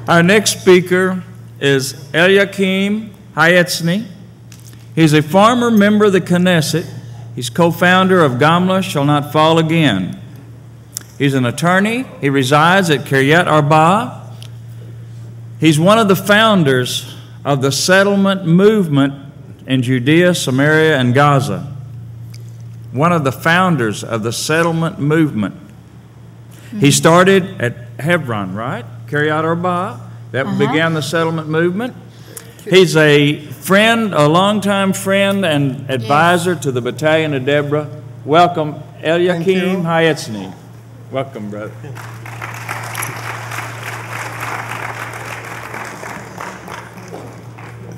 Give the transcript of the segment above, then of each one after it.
Our next speaker is Elyakim HaEtzni. He's a former member of the Knesset. He's co-founder of Gamla Shall Not Fall Again. He's an attorney. He resides at Kiryat Arba. He's one of the founders of the settlement movement in Judea, Samaria, and Gaza. One of the founders of the settlement movement. He started at Hebron, right? Kiryat Arba. That began the settlement movement. He's a friend, a longtime friend and advisor to the Battalion of Deborah. Welcome, Elyakim HaEtzni. Welcome, brother.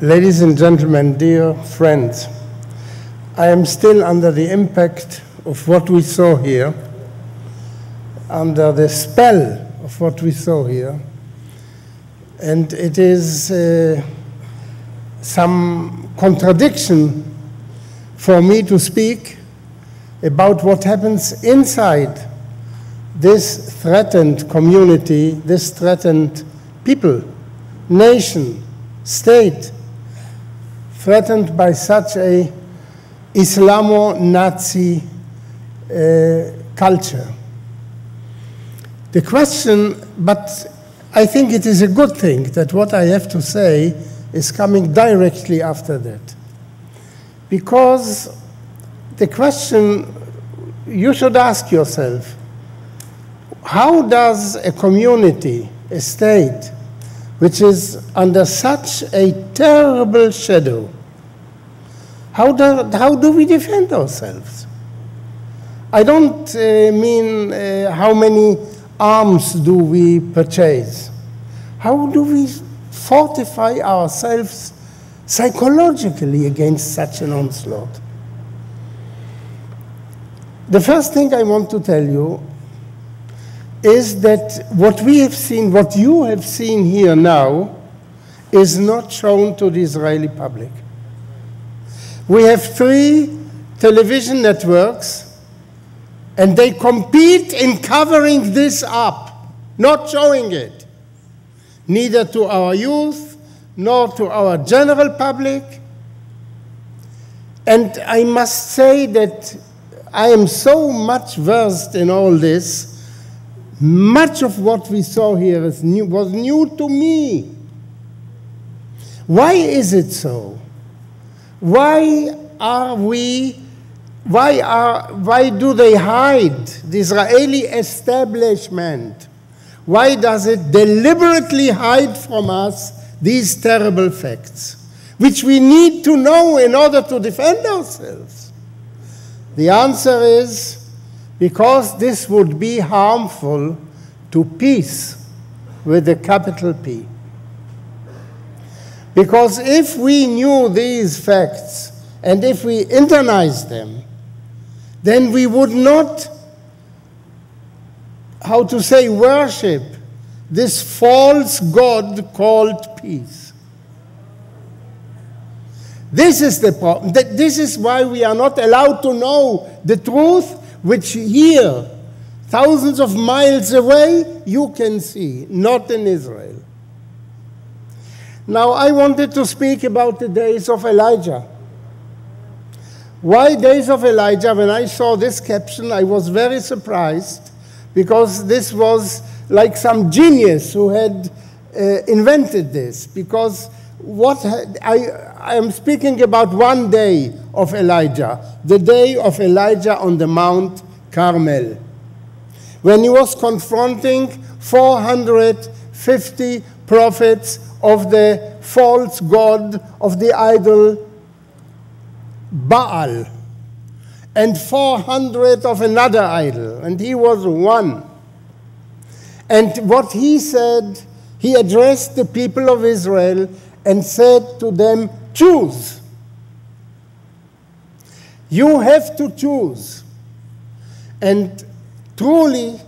Ladies and gentlemen, dear friends, I am still under the impact of what we saw here, under the spell of what we saw here, and it is some contradiction for me to speak about what happens inside this threatened community, this threatened people, nation, state, threatened by such a Islamo-Nazi culture. The question, but I think it is a good thing that what I have to say is coming directly after that. Because the question you should ask yourself, how does a community, a state, which is under such a terrible shadow, how do we defend ourselves? I don't mean how many arms do we purchase. How do we fortify ourselves psychologically against such an onslaught? The first thing I want to tell you is that what we have seen, what you have seen here now, is not shown to the Israeli public. We have 3 television networks, and they compete in covering this up, not showing it, neither to our youth, nor to our general public. And I must say that I am so much versed in all this. Much of what we saw here was new to me. Why is it so? Why do they hide the Israeli establishment? Why does it deliberately hide from us these terrible facts, which we need to know in order to defend ourselves? The answer is because this would be harmful to peace with a capital P. Because if we knew these facts and if we internalized them, then we would not, how to say, worship this false god called peace. This is the problem. This is why we are not allowed to know the truth, which here, thousands of miles away, you can see, not in Israel. Now, I wanted to speak about the days of Elijah. Why days of Elijah? When I saw this caption, I was very surprised, because this was like some genius who had invented this. Because I am speaking about one day of Elijah, the day of Elijah on the Mount Carmel, when he was confronting 450 prophets of the false god, of the idol Baal, and 400 of another idol, and he was one. And what he said, he addressed the people of Israel and said to them, choose. You have to choose. And truly,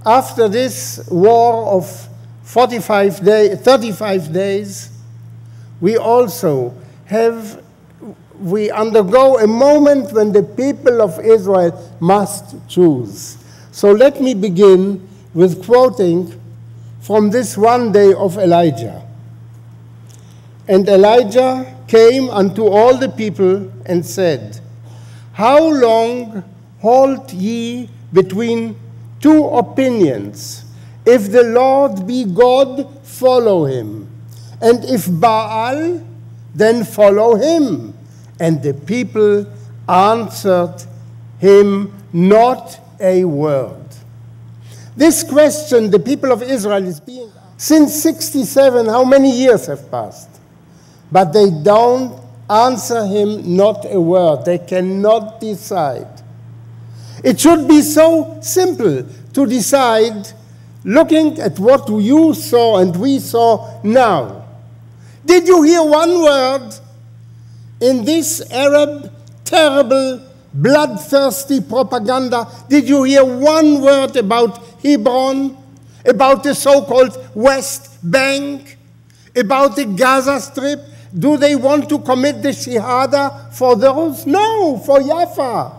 after this war of 35 days, we also we undergo a moment when the people of Israel must choose. So let me begin with quoting from this one day of Elijah. And Elijah came unto all the people and said, How long halt ye between two opinions? If the Lord be God, follow him. And if Baal, then follow him. And the people answered him not a word. This question the people of Israel is being asked. Since 67, how many years have passed? But they don't answer him not a word. They cannot decide. It should be so simple to decide looking at what you saw and we saw now. Did you hear one word in this Arab terrible bloodthirsty propaganda? Did you hear one word about Hebron, about the so-called West Bank, about the Gaza Strip? Do they want to commit the Shahada for those? No, for Jaffa,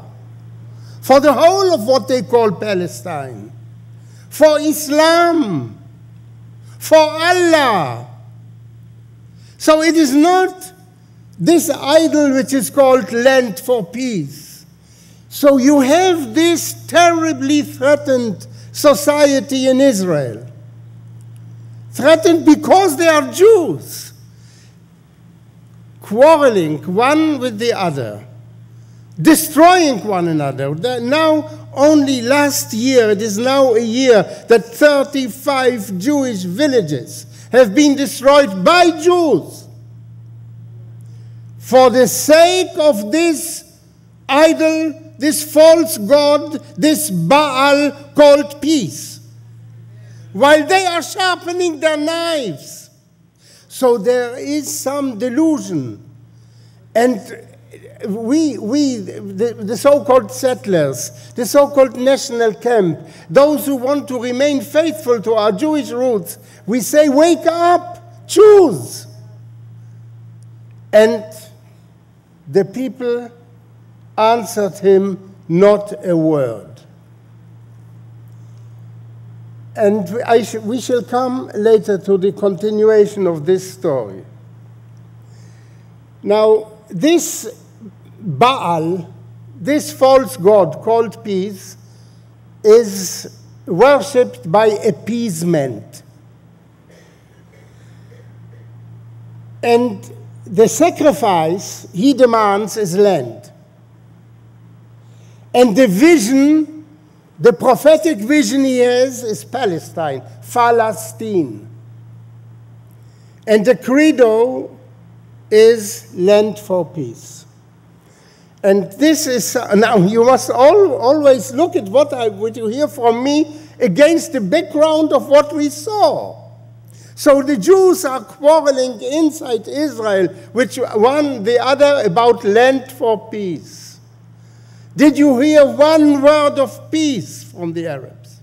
for the whole of what they call Palestine, for Islam, for Allah. So it is not this idol which is called Land for Peace. So you have this terribly threatened society in Israel. Threatened because they are Jews, quarreling one with the other, destroying one another. Now, only last year, it is now a year that 35 Jewish villages have been destroyed by Jews for the sake of this idol, this false god, this Baal called peace, while they are sharpening their knives. So there is some delusion. And the so-called settlers, the so-called national camp, those who want to remain faithful to our Jewish roots, we say, wake up, choose. And the people answered him not a word. And we shall come later to the continuation of this story. Now, this Baal, this false god called peace, is worshipped by appeasement. And the sacrifice he demands is land. And the vision, the prophetic vision he has is Palestine, Palestine. And the credo is land for peace. And this is, now you must always look at what you hear from me against the background of what we saw. So the Jews are quarreling inside Israel, which one the other about land for peace. Did you hear one word of peace from the Arabs?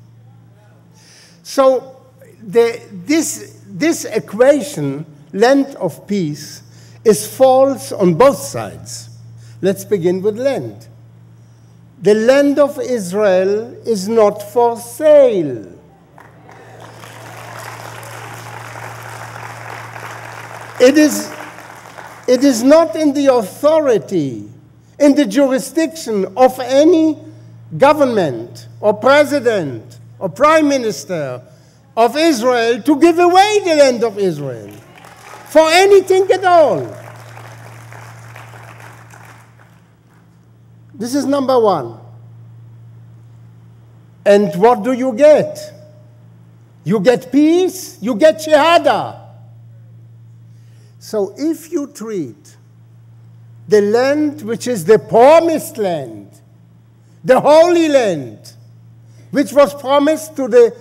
So this equation, land of peace, is false on both sides. Let's begin with land. The land of Israel is not for sale. It is not in the authority, in the jurisdiction of any government or president or prime minister of Israel to give away the land of Israel for anything at all. This is number one. And what do you get? You get peace, you get Shahada. So if you treat the land which is the promised land, the holy land, which was promised to the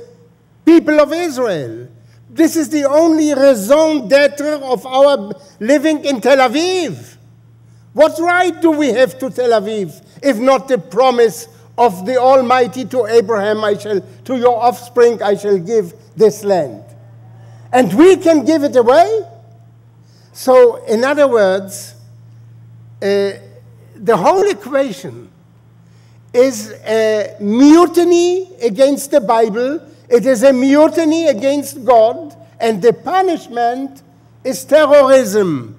people of Israel, this is the only raison d'etre of our living in Tel Aviv. What right do we have to Tel Aviv, if not the promise of the Almighty to Abraham, to your offspring I shall give this land. And we can give it away? So, in other words, the whole equation is a mutiny against the Bible, It is a mutiny against God, and the punishment is terrorism.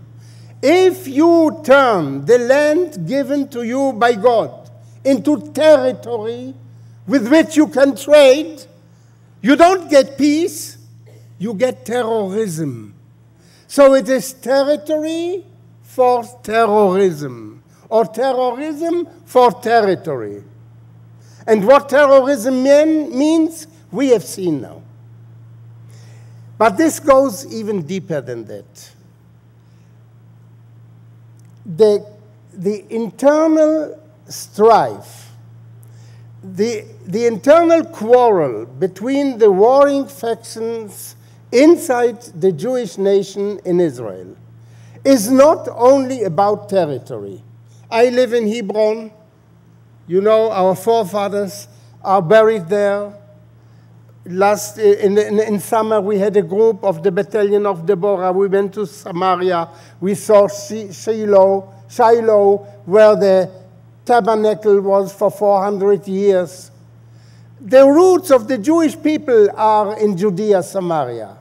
If you turn the land given to you by God into territory with which you can trade, you don't get peace, you get terrorism. So it is territory for terrorism, or terrorism for territory. And what terrorism means, we have seen now. But this goes even deeper than that. The internal strife, the internal quarrel between the warring factions inside the Jewish nation in Israel is not only about territory. I live in Hebron. You know, our forefathers are buried there. In summer, we had a group of the battalion of Deborah. We went to Samaria. We saw Shiloh, where the tabernacle was for 400 years. The roots of the Jewish people are in Judea, Samaria.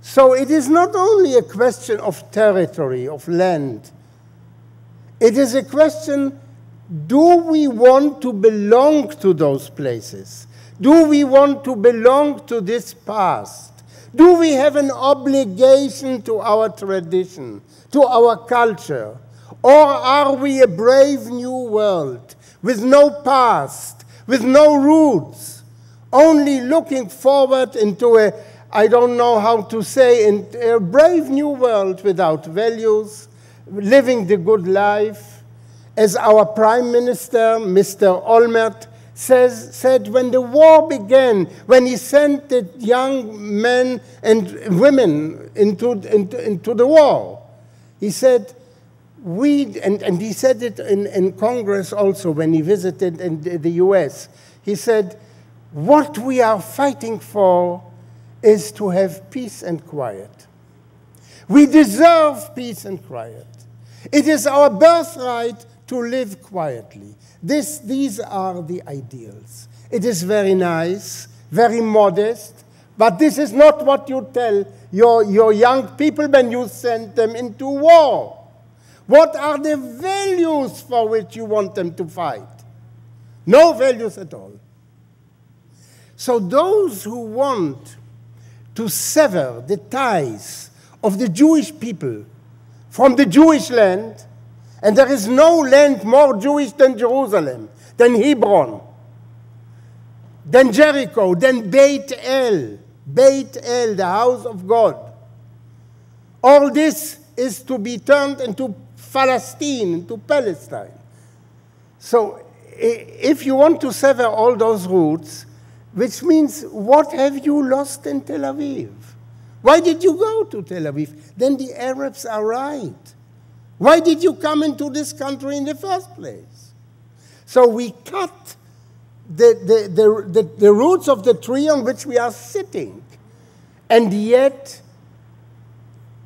So it is not only a question of territory, of land. It is a question, do we want to belong to those places? Do we want to belong to this past? Do we have an obligation to our tradition, to our culture? Or are we a brave new world with no past, with no roots, only looking forward into a, I don't know how to say, a brave new world without values, living the good life? As our Prime Minister, Mr. Olmert, said when the war began, when he sent the young men and women into the war, he said, and he said it in Congress also when he visited in the US, he said, what we are fighting for is to have peace and quiet. We deserve peace and quiet. It is our birthright to live quietly. These are the ideals. It is very nice, very modest, but this is not what you tell your young people when you send them into war. What are the values for which you want them to fight? No values at all. So those who want to sever the ties of the Jewish people from the Jewish land, and there is no land more Jewish than Jerusalem, than Hebron, than Jericho, than Beit El, the house of God. All this is to be turned into Palestine, into Palestine. So if you want to sever all those roots, which means what have you lost in Tel Aviv? Why did you go to Tel Aviv? Then the Arabs are right. Why did you come into this country in the first place? So we cut the roots of the tree on which we are sitting. And yet,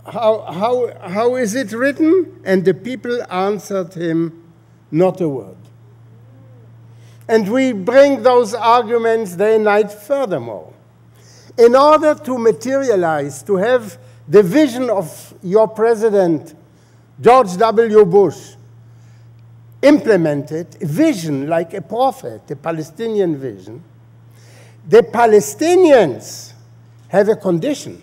how is it written? And the people answered him, not a word. And we bring those arguments day and night furthermore. In order to materialize, to have the vision of your president, George W. Bush, implemented, a vision like a prophet, a Palestinian vision, the Palestinians have a condition.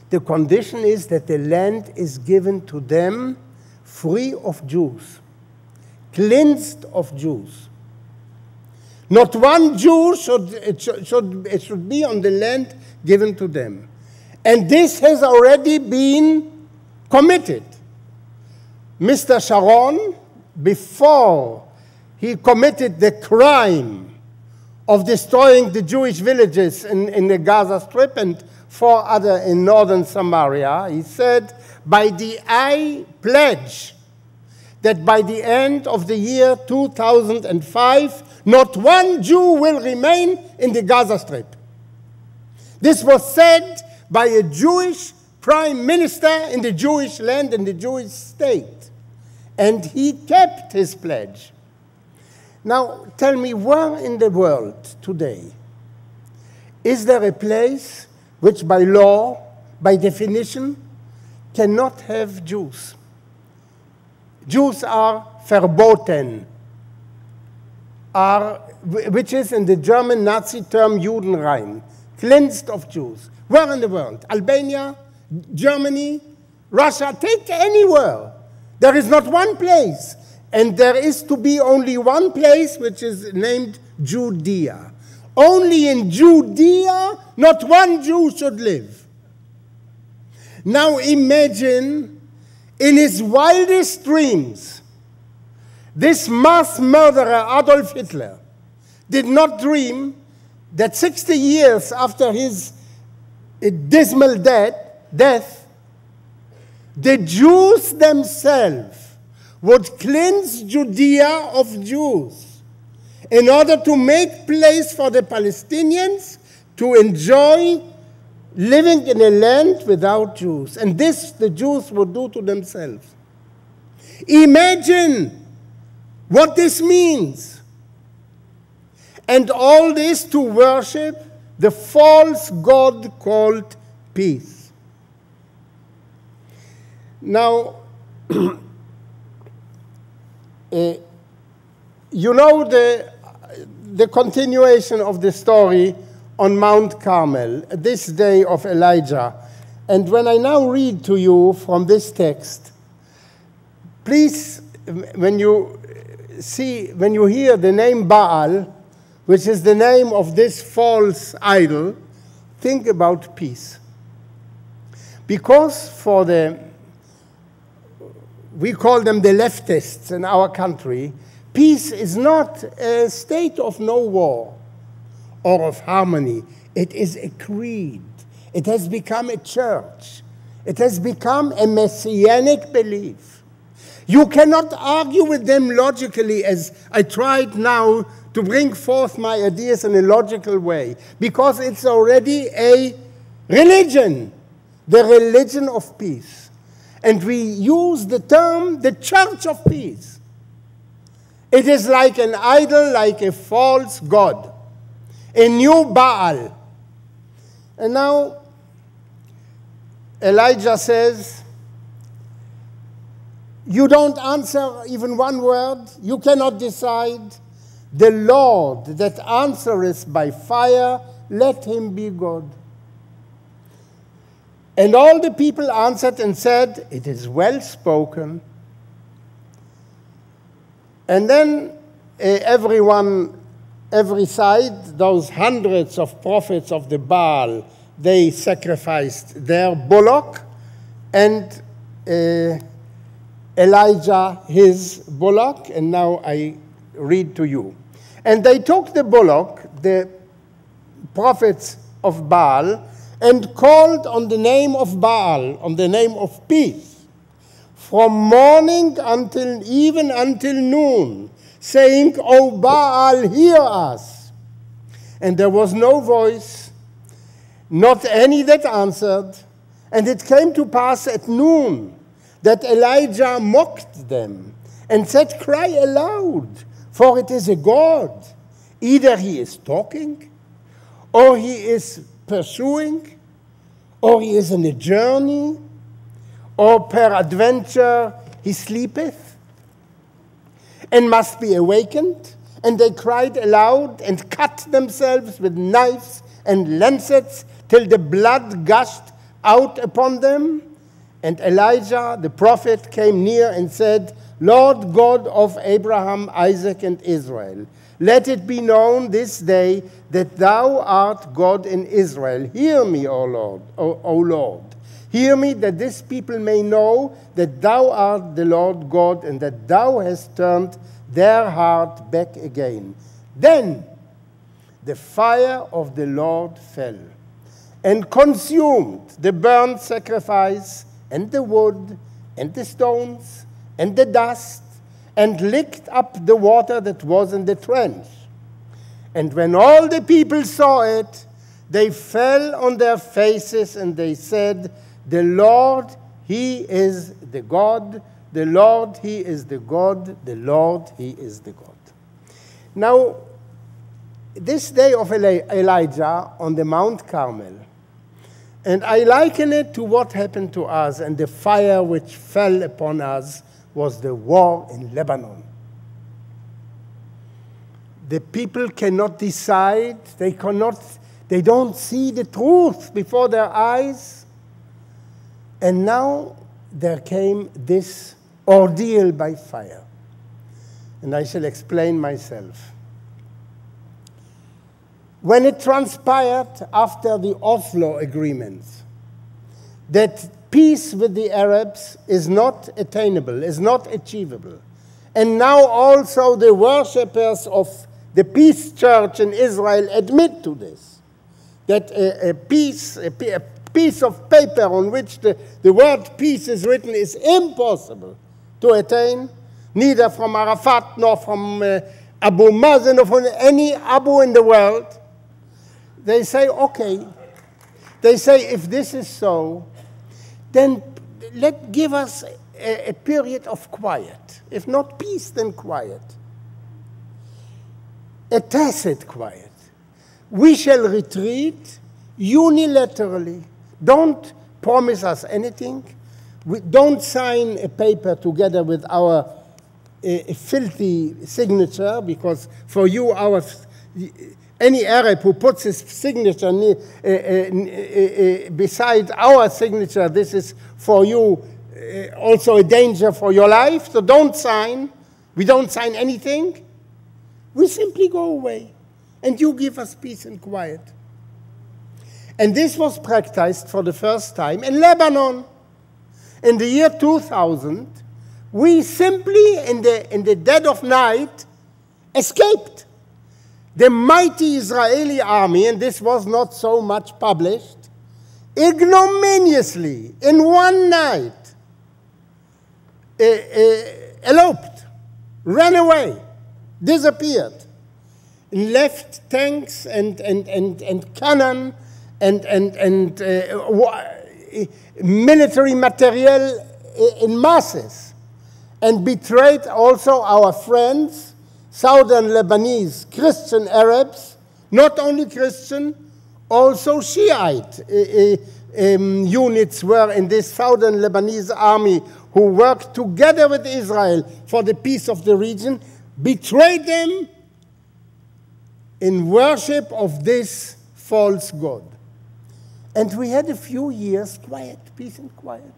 The condition is that the land is given to them free of Jews, cleansed of Jews. Not one Jew should be on the land given to them. And this has already been committed. Mr. Sharon, before he committed the crime of destroying the Jewish villages in the Gaza Strip and 4 other in northern Samaria, he said, I pledge that by the end of the year 2005, not one Jew will remain in the Gaza Strip. This was said by a Jewish prime minister in the Jewish land, in the Jewish state. And he kept his pledge. Now, tell me, where in the world today Is there a place which by law, by definition, cannot have Jews? Jews are verboten, which is in the German Nazi term Judenrein, cleansed of Jews. Where in the world? Albania, Germany, Russia, take anywhere. There is not one place. And there is to be only one place which is named Judea. Only in Judea, not one Jew should live. Now imagine, in his wildest dreams, this mass murderer Adolf Hitler did not dream that 60 years after his dismal death, the Jews themselves would cleanse Judea of Jews in order to make place for the Palestinians to enjoy living in a land without Jews. And this the Jews would do to themselves. Imagine what this means. And all this to worship the false god called peace. Now, you know the continuation of the story on Mount Carmel, this day of Elijah. And when I now read to you from this text, please, when you hear the name Baal, which is the name of this false idol, think about peace. Because for we call them the leftists in our country, peace is not a state of no war or of harmony. It is a creed. It has become a church. It has become a messianic belief. You cannot argue with them logically, as I tried now to bring forth my ideas in a logical way, because it's already a religion, the religion of peace. And we use the term the Church of Peace. It is like an idol, like a false god, a new Baal. And now Elijah says, you don't answer even one word, you cannot decide. The Lord that answereth by fire, let him be God. And all the people answered and said, it is well spoken. And then every side, those hundreds of prophets of the Baal, they sacrificed their bullock, and Elijah his bullock. And now I read to you. And they took the bullock, the prophets of Baal, and called on the name of Baal, on the name of peace, from morning until even until noon, saying, O Baal, hear us. And there was no voice, not any that answered. And it came to pass at noon that Elijah mocked them and said, cry aloud, for it is a god. Either he is talking, or he is pursuing, or he is in a journey, or peradventure he sleepeth, and must be awakened. And they cried aloud, and cut themselves with knives and lancets, till the blood gushed out upon them. And Elijah the prophet came near and said, Lord God of Abraham, Isaac, and Israel, let it be known this day that thou art God in Israel. Hear me, O Lord, O Lord. Hear me, that this people may know that thou art the Lord God, and that thou hast turned their heart back again. Then the fire of the Lord fell and consumed the burnt sacrifice and the wood and the stones and the dust, and licked up the water that was in the trench. And when all the people saw it, they fell on their faces, and they said, the Lord, he is the God. The Lord, he is the God. The Lord, he is the God. Now, this day of Elijah on the Mount Carmel. And I liken it to what happened to us, and the fire which fell upon us was the war in Lebanon. The people cannot decide, they don't see the truth before their eyes. And now there came this ordeal by fire. And I shall explain myself. When it transpired after the Oslo agreements that peace with the Arabs is not attainable, is not achievable, and now also the worshippers of the peace church in Israel admit to this, that a piece of paper on which the word peace is written is impossible to attain, neither from Arafat nor from Abu Mazen or from any Abu in the world. They say, okay. They say, if this is so, then give us a period of quiet. If not peace, then quiet. A tacit quiet. We shall retreat unilaterally. Don't promise us anything. We don't sign a paper together with our filthy signature, because for you, any Arab who puts his signature beside our signature, this is for you also a danger for your life. So don't sign. We don't sign anything. We simply go away, and you give us peace and quiet. And this was practiced for the first time in Lebanon. In the year 2000, we simply, in the dead of night, escaped. The mighty Israeli army, and this was not so much published, ignominiously, in one night, eloped, ran away, disappeared, and left tanks and cannon and military material in masses, and betrayed also our friends, Southern Lebanese Christian Arabs, not only Christian, also Shiite units were in this Southern Lebanese army who worked together with Israel for the peace of the region, betrayed them in worship of this false god. And we had a few years quiet, peace and quiet.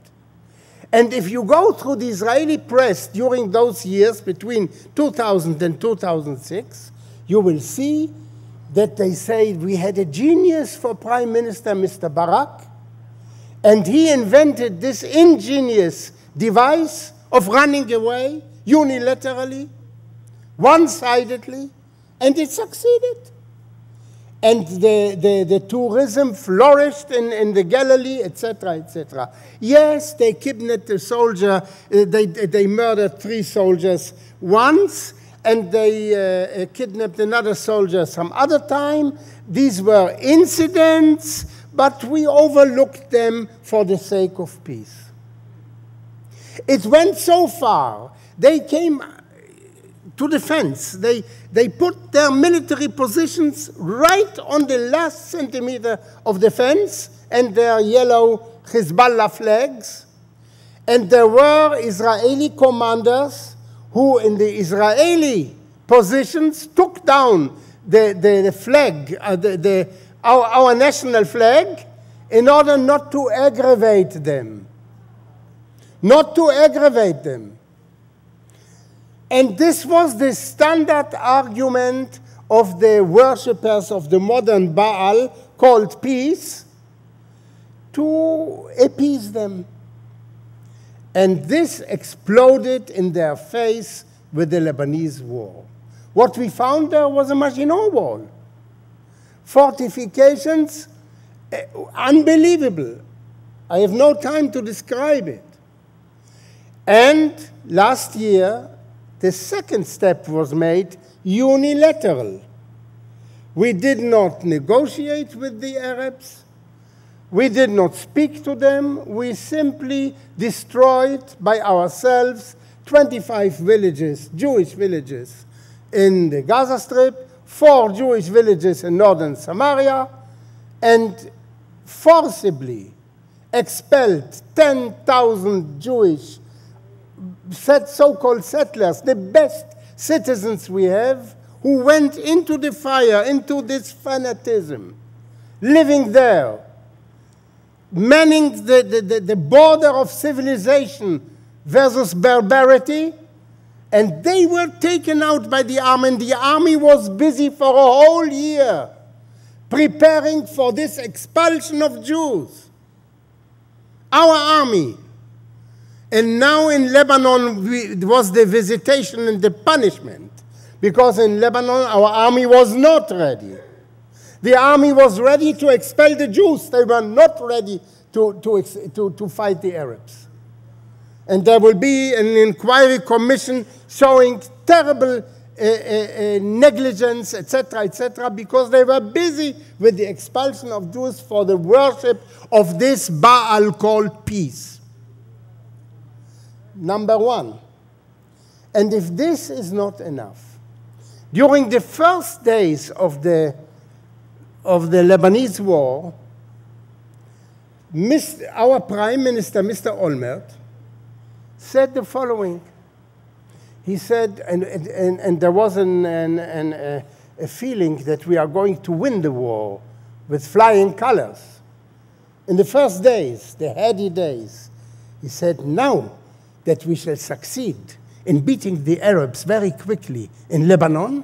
And if you go through the Israeli press during those years between 2000 and 2006, you will see that they say we had a genius for Prime Minister Mr. Barak, and he invented this ingenious device of running away unilaterally, one-sidedly, and it succeeded. And the tourism flourished in the Galilee, etc., etc. Yes, they kidnapped a soldier. They murdered 3 soldiers once, and they kidnapped another soldier some other time. These were incidents, but we overlooked them for the sake of peace. It went so far, they came to the fence. They put their military positions right on the last centimeter of the fence, and their yellow Hezbollah flags. And there were Israeli commanders who, in the Israeli positions, took down the flag, our national flag, in order not to aggravate them. Not to aggravate them. And this was the standard argument of the worshippers of the modern Baal, called peace, to appease them. And this exploded in their face with the Lebanese war. What we found there was a Maginot Wall. Fortifications, unbelievable. I have no time to describe it. And last year, the second step was made unilateral. We did not negotiate with the Arabs. We did not speak to them. We simply destroyed by ourselves 25 villages, Jewish villages, in the Gaza Strip, 4 Jewish villages in northern Samaria and forcibly expelled 10,000 Jewish so-called settlers, the best citizens we have, who went into the fire, into this fanatism, living there, manning the border of civilization versus barbarity, and they were taken out by the army, and the army was busy for a whole year preparing for this expulsion of Jews. Our army. And now in Lebanon, it was the visitation and the punishment, because in Lebanon, our army was not ready. The army was ready to expel the Jews. They were not ready to fight the Arabs. And there will be an inquiry commission showing terrible negligence, etc., because they were busy with the expulsion of Jews for the worship of this Baal called peace. Number one. And if this is not enough, during the first days of the Lebanese war, our Prime Minister, Mr. Olmert, said the following. He said, and there was a feeling that we are going to win the war with flying colors. In the first days, the heady days, he said, now that we shall succeed in beating the Arabs very quickly in Lebanon,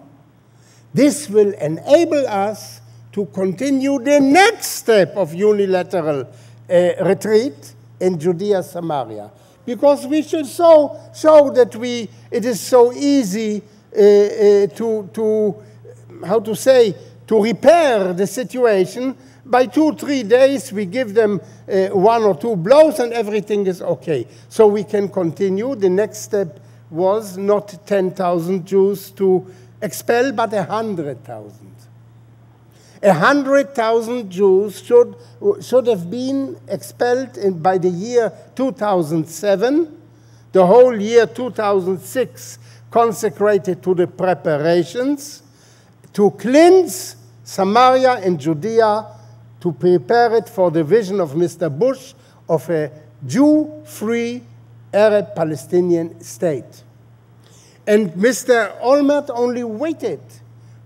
this will enable us to continue the next step of unilateral retreat in Judea, Samaria. Because we should show that it is so easy to repair the situation. By 2-3 days, we give them 1 or 2 blows and everything is okay. So we can continue. The next step was not 10,000 Jews to expel, but 100,000. 100,000 Jews should have been expelled by the year 2007, the whole year 2006 consecrated to the preparations to cleanse Samaria and Judea, to prepare it for the vision of Mr. Bush of a Jew-free Arab-Palestinian state. And Mr. Olmert only waited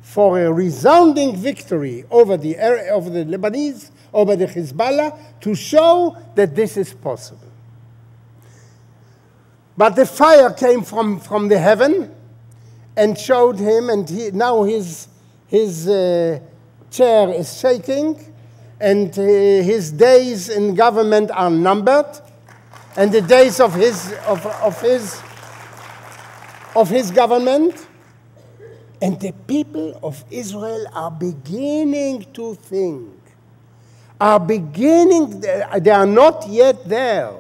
for a resounding victory over the Lebanese, over the Hezbollah, to show that this is possible. But the fire came from the heaven and showed him, and now his chair is shaking, and his days in government are numbered, and the days of his government. And the people of Israel are beginning to think, they are not yet there.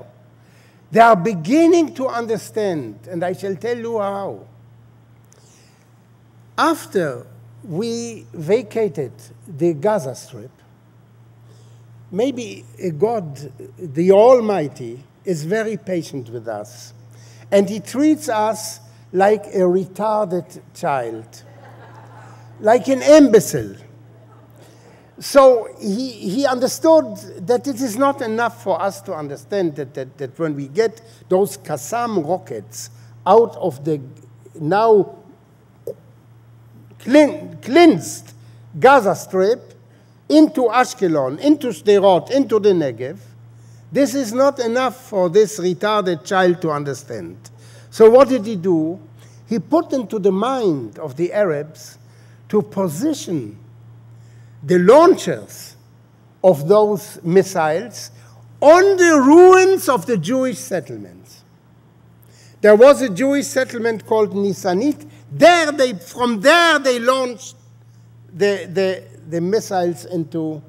They are beginning to understand, and I shall tell you how. After we vacated the Gaza Strip, maybe God, the Almighty, is very patient with us, and He treats us like a retarded child, like an imbecile. So he understood that it is not enough for us to understand that when we get those Qassam rockets out of the now cleansed Gaza Strip into Ashkelon, into Sderot, into the Negev, this is not enough for this retarded child to understand. So what did he do? He put into the mind of the Arabs to position the launchers of those missiles on the ruins of the Jewish settlements. There was a Jewish settlement called Nisanit. From there they launched the missiles into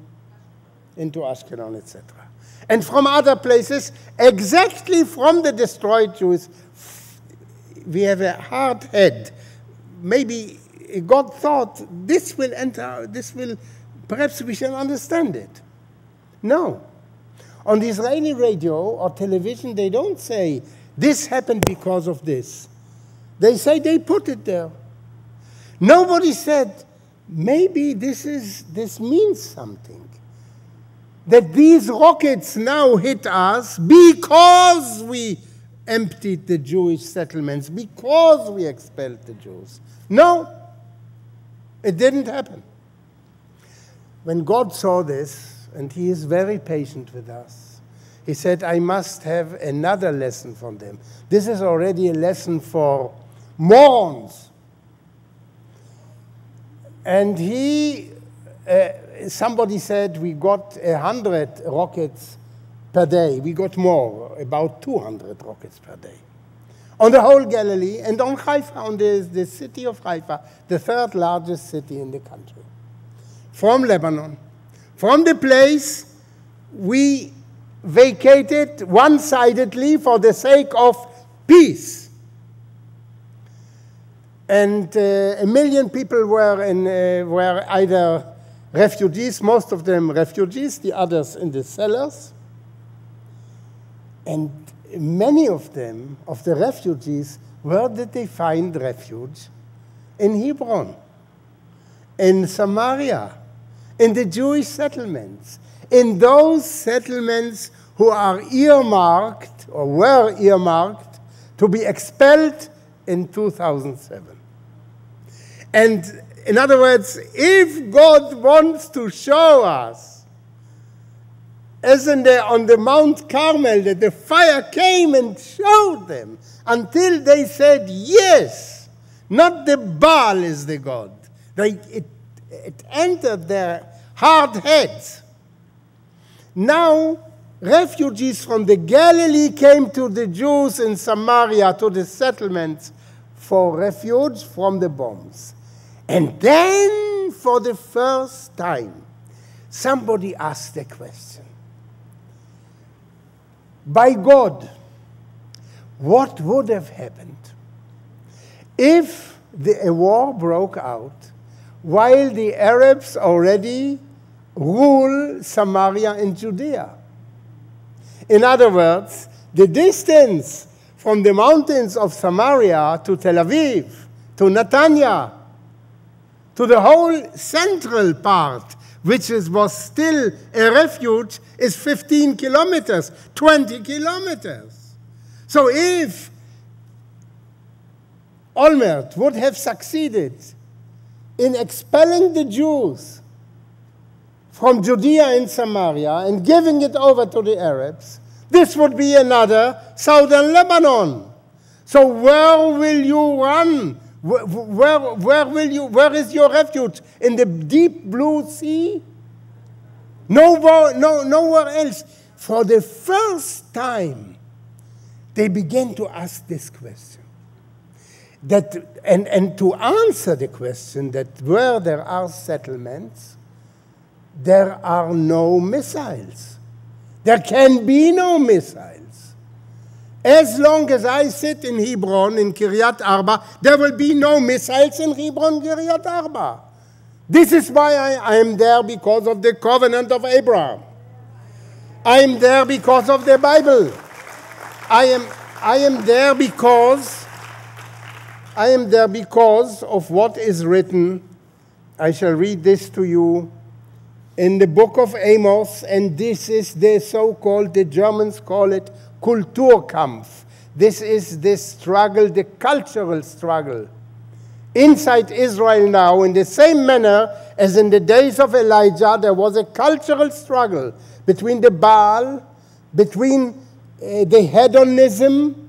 Ashkelon, etc. And from other places, exactly from the destroyed Jews, we have a hard head. Maybe God thought this will enter, perhaps we shall understand it. No. On the Israeli radio or television, they don't say, this happened because of this. They say they put it there. Nobody said, maybe this means something. That these rockets now hit us because we emptied the Jewish settlements, because we expelled the Jews. No, it didn't happen. When God saw this, and he is very patient with us, he said, I must have another lesson from them. This is already a lesson for morons. And somebody said we got 100 rockets per day. We got more, about 200 rockets per day. On the whole Galilee and on Haifa, on the city of Haifa, the third largest city in the country. From Lebanon, from the place we vacated one-sidedly for the sake of peace. And 1 million people were either refugees, most of them refugees, the others in the cellars. And many of them, of the refugees, where did they find refuge? In Hebron, in Samaria, in the Jewish settlements, in those settlements who are earmarked, or were earmarked, to be expelled in 2007. And in other words, if God wants to show us, as on the Mount Carmel, that the fire came and showed them until they said yes, not the Baal is the God. It entered their hard heads. Now, refugees from the Galilee came to the Jews in Samaria, to the settlements, for refuge from the bombs. And then, for the first time, somebody asked the question. By God, what would have happened if a war broke out while the Arabs already rule Samaria and Judea? In other words, the distance from the mountains of Samaria to Tel Aviv, to Netanya, to the whole central part, which was still a refuge, is 15 kilometers, 20 kilometers. So if Olmert would have succeeded in expelling the Jews from Judea and Samaria and giving it over to the Arabs, this would be another southern Lebanon. So where will you run? Where is your refuge? In the deep blue sea? Nowhere else. For the first time, they began to ask this question. And to answer the question that where there are settlements, there are no missiles. There can be no missiles. As long as I sit in Hebron, in Kiryat Arba, there will be no missiles in Hebron, Kiryat Arba. This is why I am there, because of the covenant of Abraham. I am there because of the Bible. I am there because of what is written. I shall read this to you in the book of Amos, and this is the so-called, the Germans call it Kulturkampf. This is the struggle, the cultural struggle inside Israel now, in the same manner as in the days of Elijah. There was a cultural struggle between the Baal, between the hedonism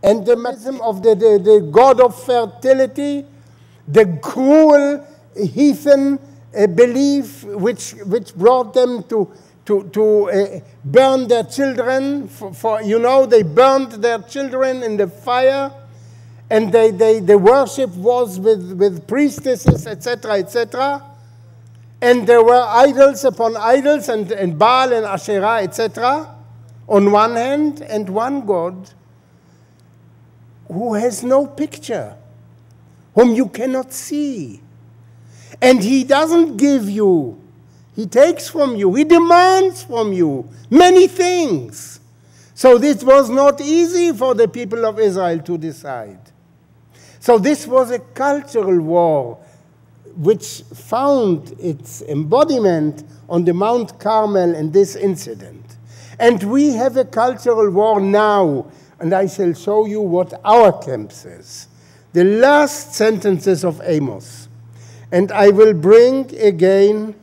and the mythism of the god of fertility, the cruel heathen belief which brought them to burn their children. They burned their children in the fire, and the worship was with priestesses, etc., etc. And there were idols upon idols, and Baal and Asherah, etc., on one hand, and one God who has no picture, whom you cannot see. And he doesn't give you. He takes from you. He demands from you many things. So this was not easy for the people of Israel to decide. So this was a cultural war which found its embodiment on the Mount Carmel in this incident. And we have a cultural war now, and I shall show you what our camp says. The last sentences of Amos. And I will bring again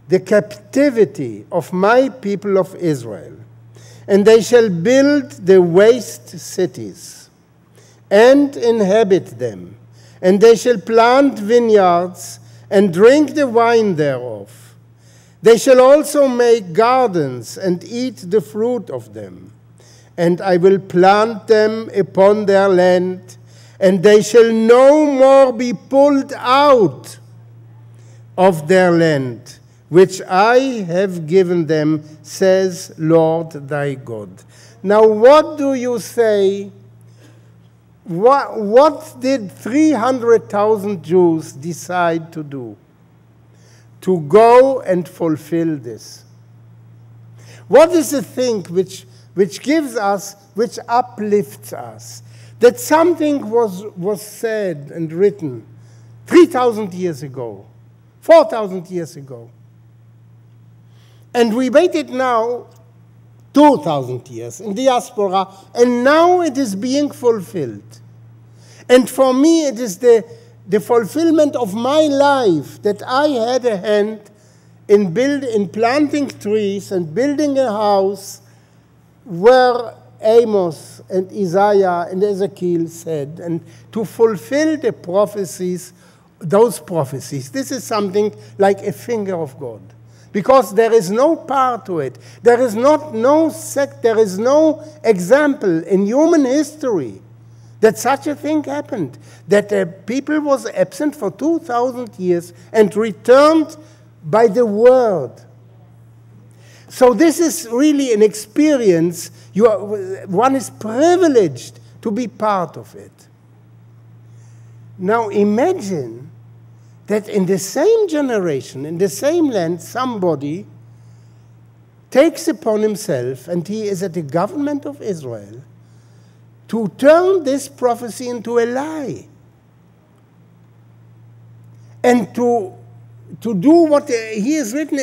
the captivity of my people of Israel, and they shall build the waste cities and inhabit them, and they shall plant vineyards and drink the wine thereof. They shall also make gardens and eat the fruit of them, and I will plant them upon their land, and they shall no more be pulled out of their land, which I have given them, says Lord thy God. Now, what do you say? What did 300,000 Jews decide to do? To go and fulfill this. What is the thing which gives us, which uplifts us? That something was said and written 3,000 years ago, 4,000 years ago. And we waited now 2,000 years in diaspora, and now it is being fulfilled. And for me, it is the fulfillment of my life that I had a hand in planting trees and building a house where Amos and Isaiah and Ezekiel said, and to fulfill the prophecies, those prophecies. This is something like a finger of God. Because there is no part to it. There is there is no example in human history that such a thing happened, that a people was absent for 2,000 years and returned by the word. So this is really an experience. One is privileged to be part of it. Now imagine that in the same generation, in the same land, somebody takes upon himself, and he is at the government of Israel, to turn this prophecy into a lie. And to do what he has written,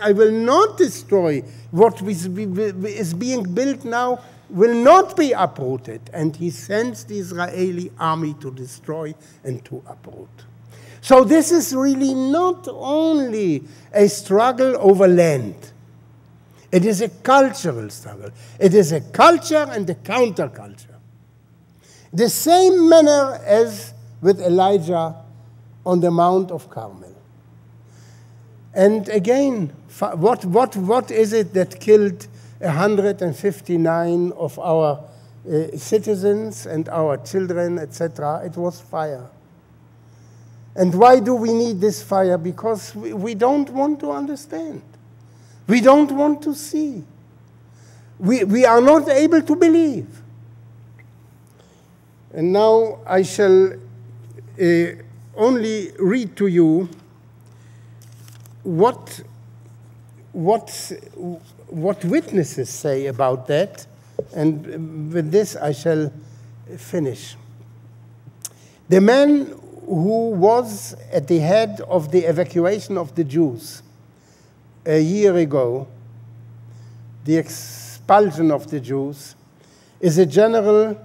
I will not destroy what is being built now, will not be uprooted. And he sends the Israeli army to destroy and to uproot. So this is really not only a struggle over land. It is a cultural struggle. It is a culture and a counterculture. The same manner as with Elijah on the Mount of Carmel. And again, what is it that killed 159 of our citizens and our children, etc.? It was fire. And why do we need this fire? Because we don't want to understand. We don't want to see. We are not able to believe. And now I shall only read to you what witnesses say about that, and with this I shall finish. The man who was at the head of the evacuation of the Jews a year ago, the expulsion of the Jews, is a general,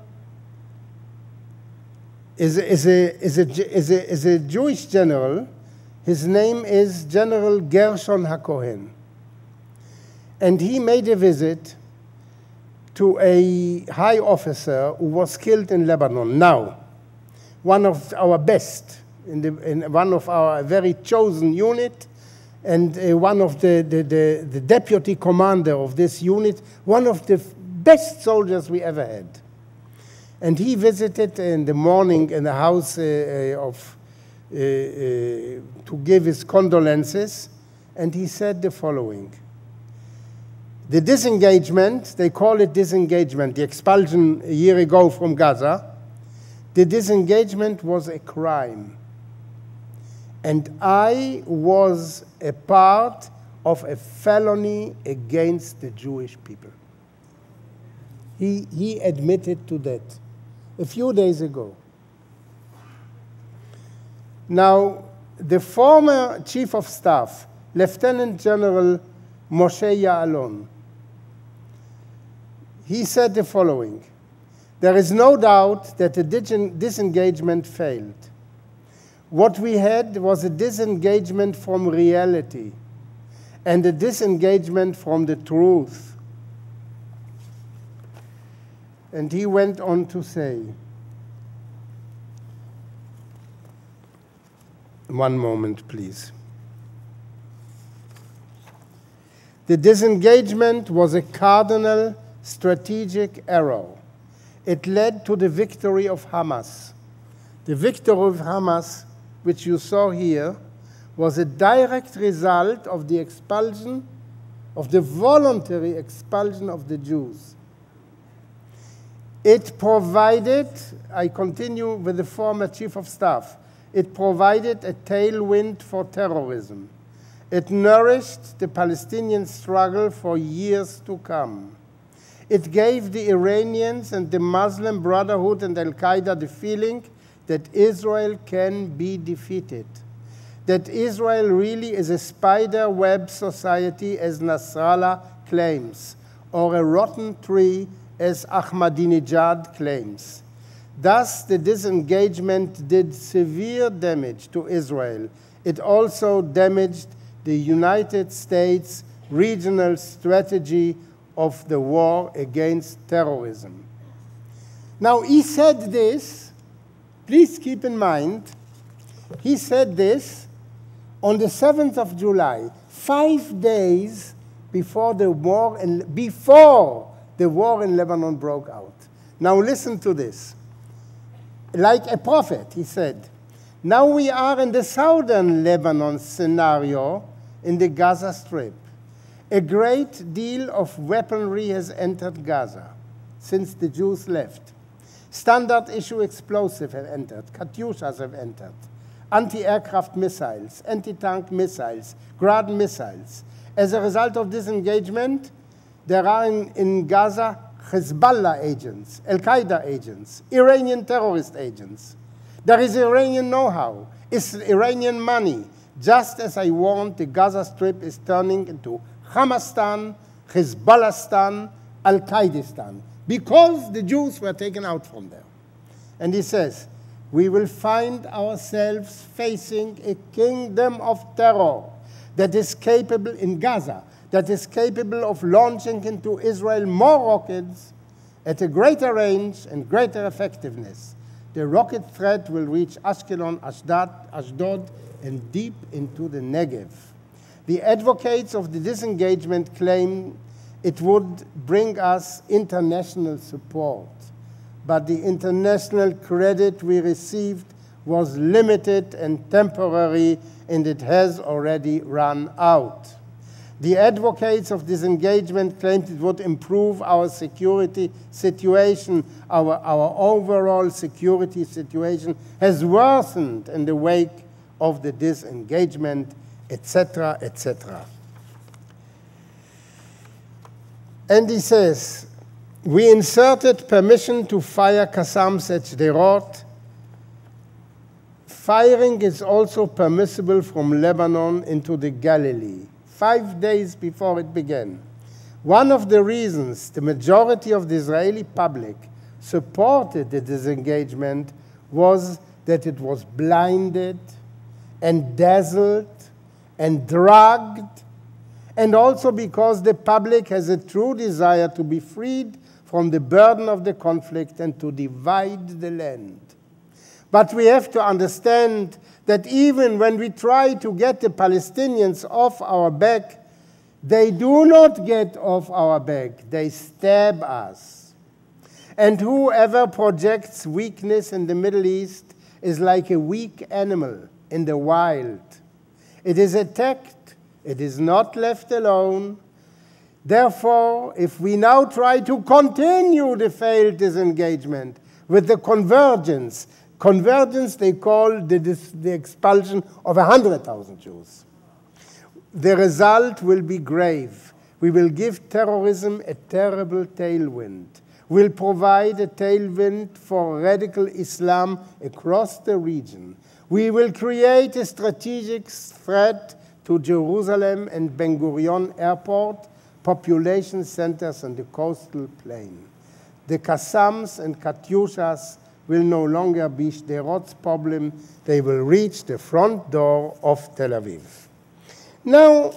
is a Jewish general. His name is General Gershon HaKohen. And he made a visit to a high officer who was killed in Lebanon. Now, one of our best, in one of our very chosen unit, and one of the deputy commander of this unit, one of the best soldiers we ever had. And he visited in the morning in the house to give his condolences, and he said the following. The disengagement, they call it disengagement, the expulsion a year ago from Gaza, the disengagement was a crime. And I was a part of a felony against the Jewish people. He admitted to that a few days ago. Now, the former Chief of Staff, Lieutenant General Moshe Ya'alon, he said the following: there is no doubt that the disengagement failed. What we had was a disengagement from reality and a disengagement from the truth. And he went on to say, one moment, please. The disengagement was a cardinal strategic error. It led to the victory of Hamas. The victory of Hamas, which you saw here, was a direct result of the expulsion, of the voluntary expulsion of the Jews. It provided, I continue with the former Chief of Staff, it provided a tailwind for terrorism. It nourished the Palestinian struggle for years to come. It gave the Iranians and the Muslim Brotherhood and Al-Qaeda the feeling that Israel can be defeated, that Israel really is a spider web society as Nasrallah claims, or a rotten tree as Ahmadinejad claims. Thus, the disengagement did severe damage to Israel. It also damaged the United States' regional strategy of the war against terrorism. Now, he said this, please keep in mind, he said this on the 7th of July, 5 days before the war in Lebanon broke out. Now listen to this. Like a prophet, he said, now we are in the southern Lebanon scenario in the Gaza Strip. A great deal of weaponry has entered Gaza since the Jews left. Standard issue explosives have entered, Katyushas have entered, anti-aircraft missiles, anti-tank missiles, Grad missiles. As a result of this engagement, there are in Gaza Hezbollah agents, Al-Qaeda agents, Iranian terrorist agents. There is Iranian know-how, it's Iranian money. Just as I warned, the Gaza Strip is turning into Hamastan, Hezbollahstan, Al-Qaedistan, because the Jews were taken out from there. And he says, we will find ourselves facing a kingdom of terror that is capable in Gaza, that is capable of launching into Israel more rockets at a greater range and greater effectiveness. The rocket threat will reach Ashkelon, Ashdod, and deep into the Negev. The advocates of the disengagement claim it would bring us international support, but the international credit we received was limited and temporary, and it has already run out. The advocates of disengagement claimed it would improve our security situation. Our overall security situation has worsened in the wake of the disengagement, etc., etc. And he says, we inserted permission to fire Qassams at Sderot. Firing is also permissible from Lebanon into the Galilee, 5 days before it began. One of the reasons the majority of the Israeli public supported the disengagement was that it was blinded and dazzled and drugged, and also because the public has a true desire to be freed from the burden of the conflict and to divide the land. But we have to understand that even when we try to get the Palestinians off our back, they do not get off our back, they stab us. And whoever projects weakness in the Middle East is like a weak animal in the wild. It is attacked, it is not left alone. Therefore, if we now try to continue the failed disengagement with the convergence they call the expulsion of 100,000 Jews, the result will be grave. We will give terrorism a terrible tailwind. We'll provide a tailwind for radical Islam across the region. We will create a strategic threat to Jerusalem and Ben Gurion Airport, population centers on the coastal plain. The Qassams and Katyushas will no longer be Sderot's problem. They will reach the front door of Tel Aviv. Now,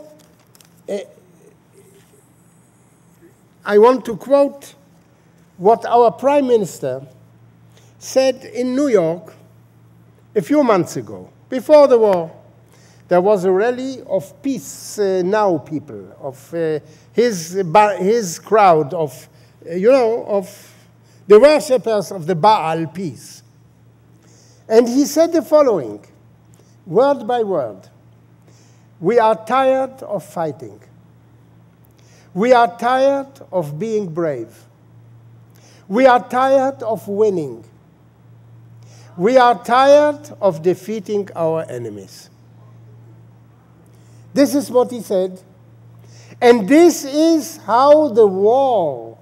I want to quote what our Prime Minister said in New York a few months ago, before the war. There was a rally of Peace Now people, of his crowd, of the worshippers of the Baal peace. And he said the following, word by word: we are tired of fighting. We are tired of being brave. We are tired of winning. We are tired of defeating our enemies. This is what he said. And this is how the war,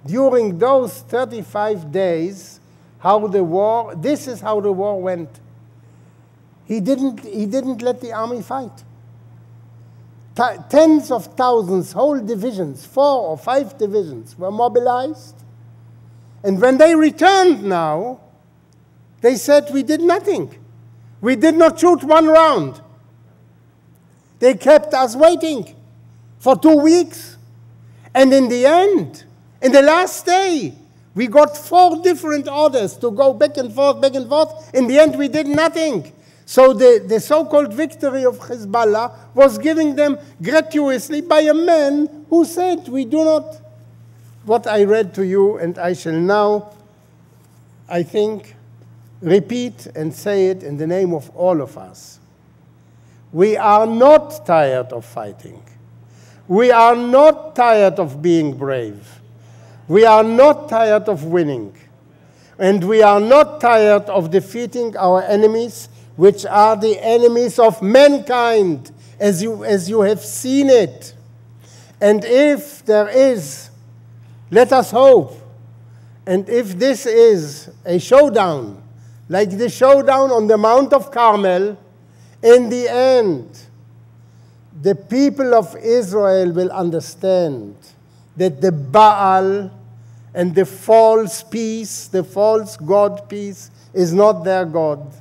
during those 35 days, this is how the war went. He didn't let the army fight. Tens of thousands, whole divisions, 4 or 5 divisions were mobilized. And when they returned now, they said, we did nothing. We did not shoot one round. They kept us waiting for 2 weeks. And in the end, in the last day, we got 4 different orders to go back and forth, back and forth. In the end, we did nothing. So the so-called victory of Hezbollah was given them gratuitously by a man who said, we do not, what I read to you, and I shall now, I think, repeat and say it in the name of all of us. We are not tired of fighting. We are not tired of being brave. We are not tired of winning. And we are not tired of defeating our enemies, which are the enemies of mankind, as you have seen it. And if there is, let us hope, and if this is a showdown, like the showdown on the Mount of Carmel, in the end, the people of Israel will understand that the Baal and the false peace, the false God peace, is not their God.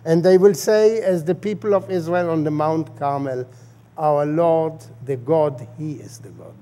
And they will say, as the people of Israel on the Mount Carmel, our Lord, the God, He is the God.